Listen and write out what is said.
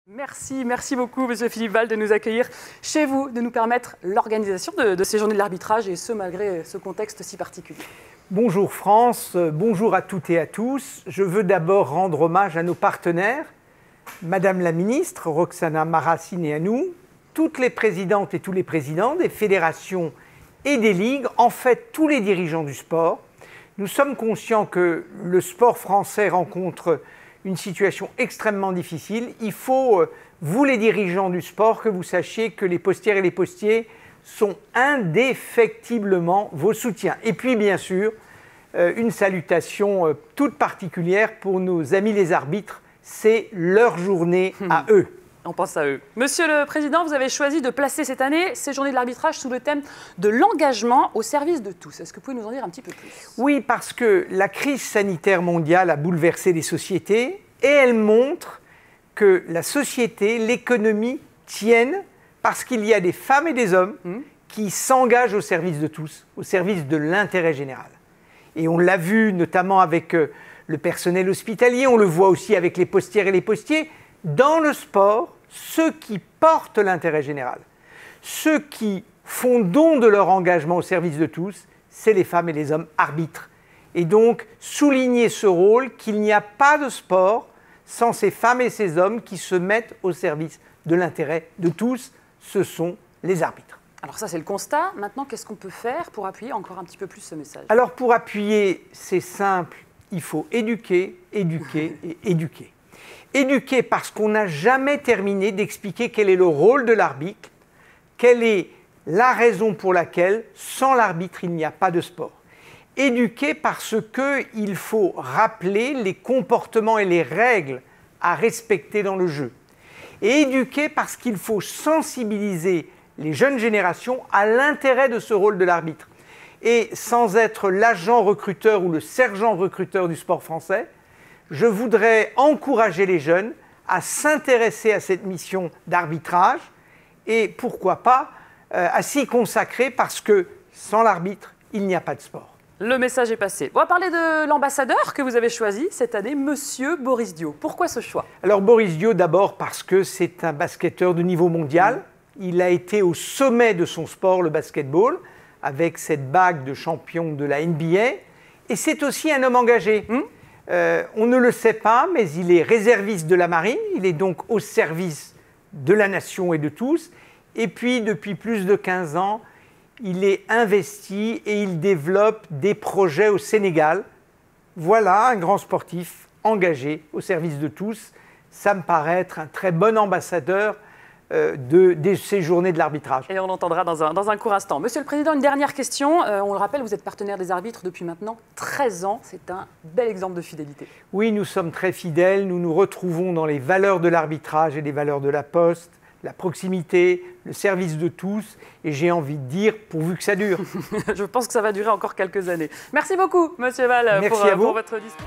Merci beaucoup, Monsieur Philippe Val, de nous accueillir chez vous, de nous permettre l'organisation de ces journées de l'arbitrage, et ce, malgré ce contexte si particulier. Bonjour France, bonjour à toutes et à tous. Je veux d'abord rendre hommage à nos partenaires, Madame la Ministre, Roxana Maracineanu, toutes les présidentes et tous les présidents des fédérations et des ligues, en fait tous les dirigeants du sport. Nous sommes conscients que le sport français rencontre une situation extrêmement difficile. Il faut, vous les dirigeants du sport, que vous sachiez que les postières et les postiers sont indéfectiblement vos soutiens. Et puis bien sûr, une salutation toute particulière pour nos amis les arbitres. C'est leur journée à eux. On pense à eux. Monsieur le Président, vous avez choisi de placer cette année ces journées de l'arbitrage sous le thème de l'engagement au service de tous. Est-ce que vous pouvez nous en dire un petit peu plus? Oui, parce que la crise sanitaire mondiale a bouleversé les sociétés et elle montre que la société, l'économie tiennent parce qu'il y a des femmes et des hommes qui s'engagent au service de tous, au service de l'intérêt général. Et on l'a vu notamment avec le personnel hospitalier, on le voit aussi avec les postières et les postiers. Dans le sport, ceux qui portent l'intérêt général, ceux qui font don de leur engagement au service de tous, c'est les femmes et les hommes arbitres. Et donc, souligner ce rôle, qu'il n'y a pas de sport sans ces femmes et ces hommes qui se mettent au service de l'intérêt de tous, ce sont les arbitres. Alors ça, c'est le constat. Maintenant, qu'est-ce qu'on peut faire pour appuyer encore un petit peu plus ce message? Alors pour appuyer, c'est simple, il faut éduquer, éduquer et éduquer. Éduquer parce qu'on n'a jamais terminé d'expliquer quel est le rôle de l'arbitre, quelle est la raison pour laquelle, sans l'arbitre, il n'y a pas de sport. Éduquer parce qu'il faut rappeler les comportements et les règles à respecter dans le jeu. Et éduquer parce qu'il faut sensibiliser les jeunes générations à l'intérêt de ce rôle de l'arbitre. Et sans être l'agent recruteur ou le sergent recruteur du sport français, je voudrais encourager les jeunes à s'intéresser à cette mission d'arbitrage et pourquoi pas à s'y consacrer parce que sans l'arbitre, il n'y a pas de sport. Le message est passé. On va parler de l'ambassadeur que vous avez choisi cette année, Monsieur Boris Diaw. Pourquoi ce choix? Alors Boris Diaw d'abord parce que c'est un basketteur de niveau mondial. Il a été au sommet de son sport, le basketball, avec cette bague de champion de la NBA. Et c'est aussi un homme engagé. On ne le sait pas, mais il est réserviste de la marine. Il est donc au service de la nation et de tous. Et puis, depuis plus de 15 ans, il est investi et il développe des projets au Sénégal. Voilà un grand sportif engagé au service de tous. Ça me paraît être un très bon ambassadeur de ces journées de l'arbitrage. Et on l'entendra dans un court instant. Monsieur le Président, une dernière question. On le rappelle, vous êtes partenaire des arbitres depuis maintenant 13 ans. C'est un bel exemple de fidélité. Oui, nous sommes très fidèles. Nous nous retrouvons dans les valeurs de l'arbitrage et les valeurs de la Poste, la proximité, le service de tous. Et j'ai envie de dire, pourvu que ça dure. Je pense que ça va durer encore quelques années. Merci beaucoup, Monsieur Val, pour votre discours.